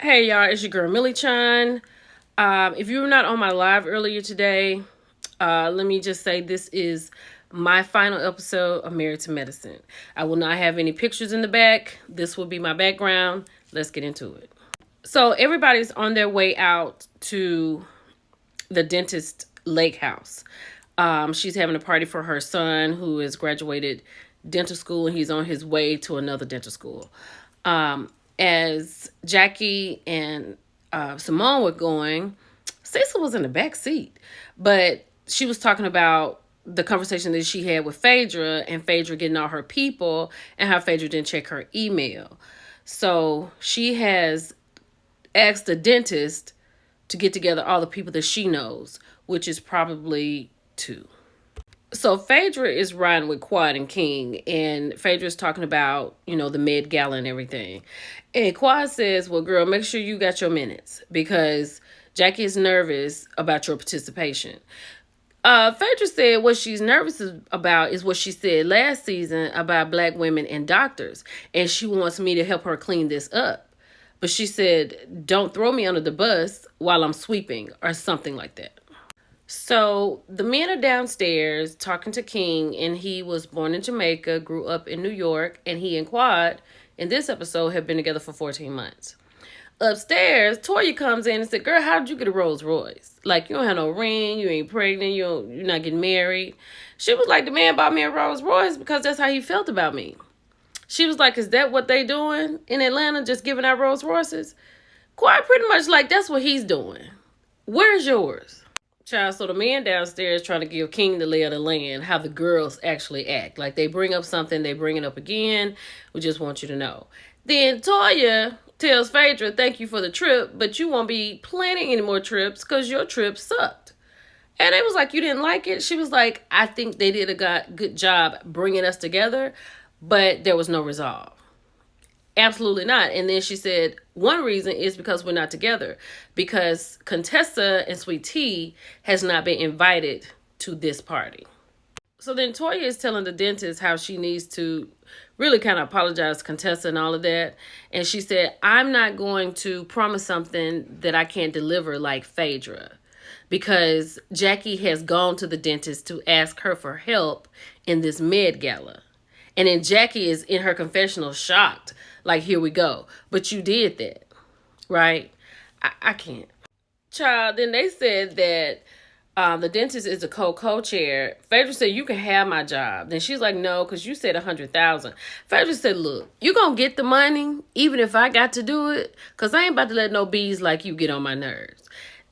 Hey y'all, it's your girl Millie Chan. If you were not on my live earlier today, let me just say this is my final episode of Married to Medicine. I will not have any pictures in the back. This will be my background. Let's get into it. So everybody's on their way out to the dentist lake house. She's having a party for her son who has graduated dental school and he's on his way to another dental school. As Jackie and Simone were going, Cecil was in the back seat, but she was talking about the conversation that she had with Phaedra and Phaedra getting all her people and how Phaedra didn't check her email. So she has asked the dentist to get together all the people that she knows, which is probably 2. So Phaedra is riding with Quad and King, and Phaedra's talking about, the Med Gala and everything. And Quad says, well, girl, make sure you got your minutes because Jackie is nervous about your participation. Phaedra said what she's nervous about is what she said last season about Black women and doctors, and she wants me to help her clean this up. But she said, don't throw me under the bus while I'm sweeping or something like that. So the men are downstairs talking to King, and he was born in Jamaica, grew up in New York, and he and Quad in this episode have been together for 14 months. Upstairs, Toya comes in and said, girl, how did you get a Rolls Royce? Like, you don't have no ring, you ain't pregnant, you're not getting married. She was like, the man bought me a Rolls Royce because that's how he felt about me. She was like, is that what they doing in Atlanta, just giving out Rolls Royces? Quite pretty much like, that's what he's doing. Where's yours? Child, so the man downstairs trying to give King the lay of the land, how the girls actually act. Like they bring up something, they bring it up again. We just want you to know. Then Toya tells Phaedra, thank you for the trip, but you won't be planning any more trips because your trip sucked. And it was like, you didn't like it? She was like, I think they did a good job bringing us together, but there was no resolve. Absolutely not. And then she said, one reason is because we're not together. Because Contessa and Sweet Tea has not been invited to this party. So then Toya is telling the dentist how she needs to really kind of apologize to Contessa and all of that. And she said, I'm not going to promise something that I can't deliver like Phaedra. Because Jackie has gone to the dentist to ask her for help in this Med Gala. And then Jackie is in her confessional shocked. Like, here we go. But you did that, right? I can't. Child, then they said that the dentist is a co-chair. Phaedra said, you can have my job. Then she's like, no, because you said $100,000. Phaedra said, look, you going to get the money even if I got to do it? Because I ain't about to let no bees like you get on my nerves.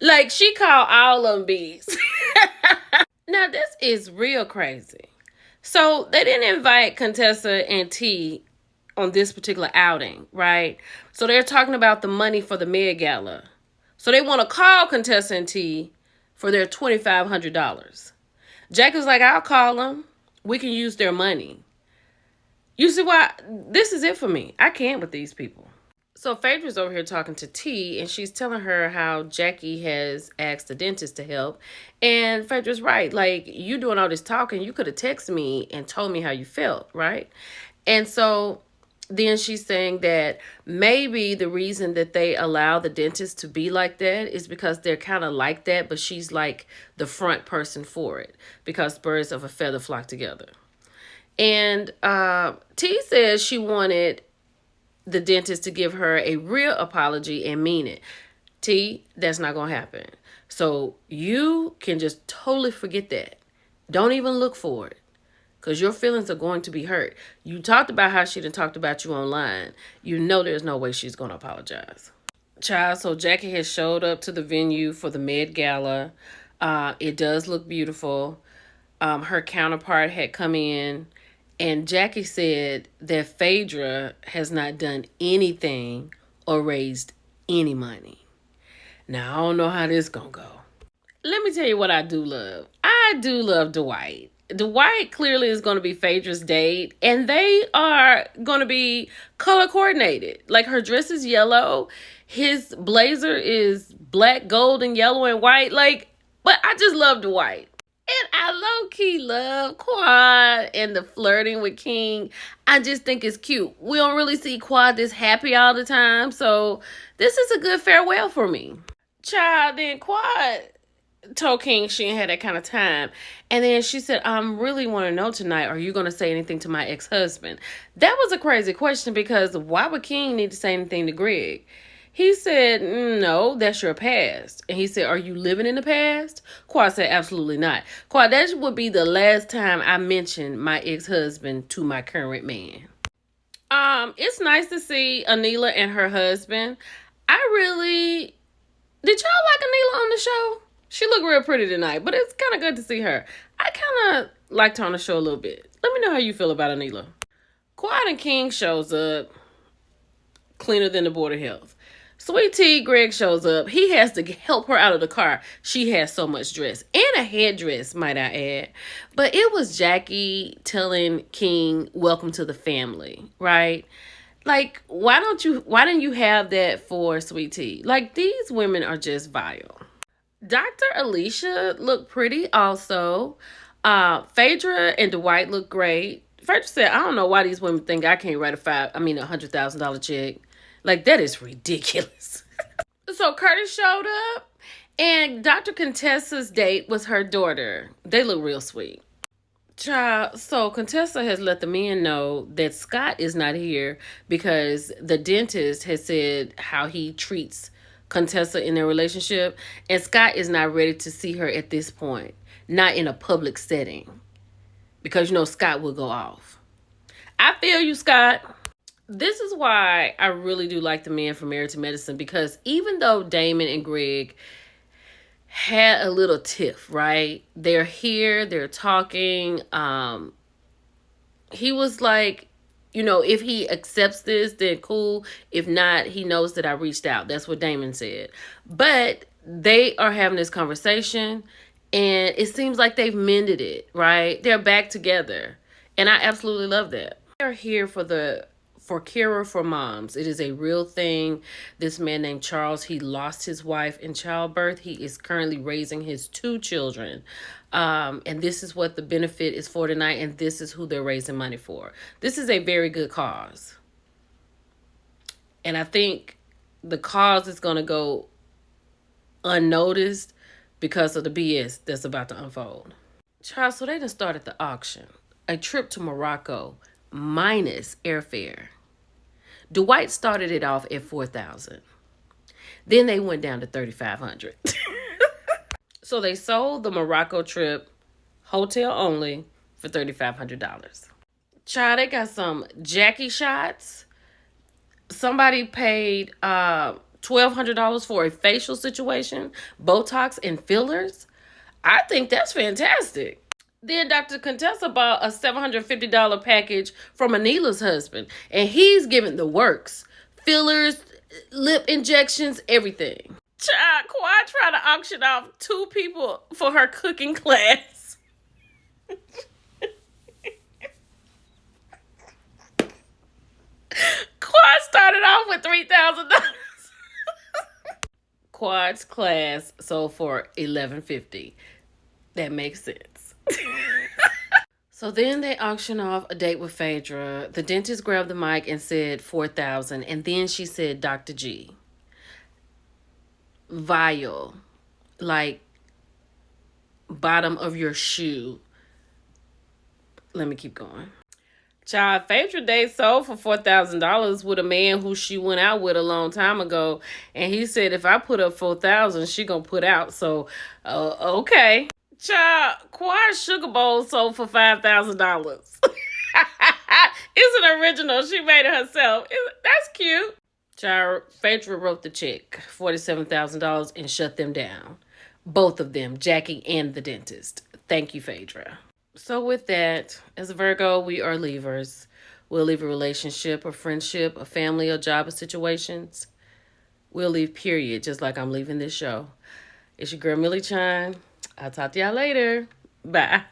Like, she called all of them bees. Now, this is real crazy. So they didn't invite Contessa and T on this particular outing, right? So they're talking about the money for the Med Gala. So they want to call Contessa and T for their $2,500. Jack was like, I'll call them. We can use their money. You see why? This is it for me. I can't with these people. So Phaedra's over here talking to T, and she's telling her how Jackie has asked the dentist to help. And Phaedra's right. Like, you doing all this talking, you could have texted me and told me how you felt, right? And so then she's saying that maybe the reason that they allow the dentist to be like that is because they're kind of like that, but she's like the front person for it because birds of a feather flock together. And T says she wanted the dentist to give her a real apology and mean it. T, that's not going to happen. So you can just totally forget that. Don't even look for it. Because your feelings are going to be hurt. You talked about how she done talked about you online. You know there's no way she's going to apologize. Child, so Jackie has showed up to the venue for the Med Gala. It does look beautiful. Her counterpart had come in. And Jackie said that Phaedra has not done anything or raised any money. Now, I don't know how this going to go. Let me tell you what I do love. I do love Dwight. Dwight clearly is going to be Phaedra's date, and they are going to be color coordinated. Like, her dress is yellow, his blazer is black, gold, and yellow and white. Like, but I just love Dwight. And I low-key love Quad and the flirting with King. I just think it's cute. We don't really see Quad this happy all the time, so this is a good farewell for me. Child, then Quad told King she ain't had that kind of time. And then she said, I really want to know tonight, are you going to say anything to my ex-husband? That was a crazy question because why would King need to say anything to Greg? He said, no, that's your past. And he said, are you living in the past? Quad said, absolutely not. Quad, that would be the last time I mentioned my ex-husband to my current man. It's nice to see Anila and her husband. Did y'all like Anila on the show? She looked real pretty tonight, but it's kind of good to see her. I kind of liked her on the show a little bit. Let me know how you feel about Anila. Quad and King shows up cleaner than the Board of Health. Sweet Tea, Greg shows up. He has to help her out of the car. She has so much dress and a headdress, might I add. But it was Jackie telling King, welcome to the family, right? Like, why didn't you have that for Sweet Tea? Like, these women are just vile. Dr. Alicia looked pretty also. Phaedra and Dwight looked great. Phaedra said, I don't know why these women think I can't write $100,000 check. Like, that is ridiculous. So Curtis showed up, and Dr. Contessa's date was her daughter. They look real sweet. Child, so Contessa has let the men know that Scott is not here because the dentist has said how he treats Contessa in their relationship, and Scott is not ready to see her at this point, not in a public setting, because Scott will go off. I feel you, Scott. This is why I really do like the men from Married to Medicine, because even though Damon and Greg had a little tiff, right? They're here, they're talking. He was like, if he accepts this, then cool. If not, he knows that I reached out. That's what Damon said. But they are having this conversation, and it seems like they've mended it, right? They're back together. And I absolutely love that. They're here for Cure for Moms. It is a real thing. This man named Charles, he lost his wife in childbirth. He is currently raising his 2 children. And this is what the benefit is for tonight, and this is who they're raising money for. This is a very good cause. And I think the cause is going to go unnoticed because of the BS that's about to unfold. Child, so they done started the auction. A trip to Morocco minus airfare. Dwight started it off at $4,000. Then they went down to $3,500. So they sold the Morocco trip, hotel only, for $3,500. Child, they got some Jackie shots. Somebody paid $1,200 for a facial situation, Botox and fillers. I think that's fantastic. Then Dr. Contessa bought a $750 package from Anila's husband, and he's giving the works. Fillers, lip injections, everything. Child, Quad tried to auction off 2 people for her cooking class. Quad started off with $3,000. Quad's class sold for $1,150. That makes sense. So then they auction off a date with Phaedra. The dentist grabbed the mic and said $4,000. And then she said Dr. G. Vile. Like bottom of your shoe. Let me keep going. Child, Phaedra date sold for $4,000 with a man who she went out with a long time ago. And he said, if I put up $4,000, she gonna put out. So, okay. Child, Quad Sugar Bowl sold for $5,000. It's an original. She made it herself. That's cute. Child, Phaedra wrote the check, $47,000, and shut them down. Both of them, Jackie and the dentist. Thank you, Phaedra. So with that, as a Virgo, we are leavers. We'll leave a relationship, a friendship, a family, a job, or situations. We'll leave, period, just like I'm leaving this show. It's your girl, Millie Chine. I'll talk to y'all later. Bye.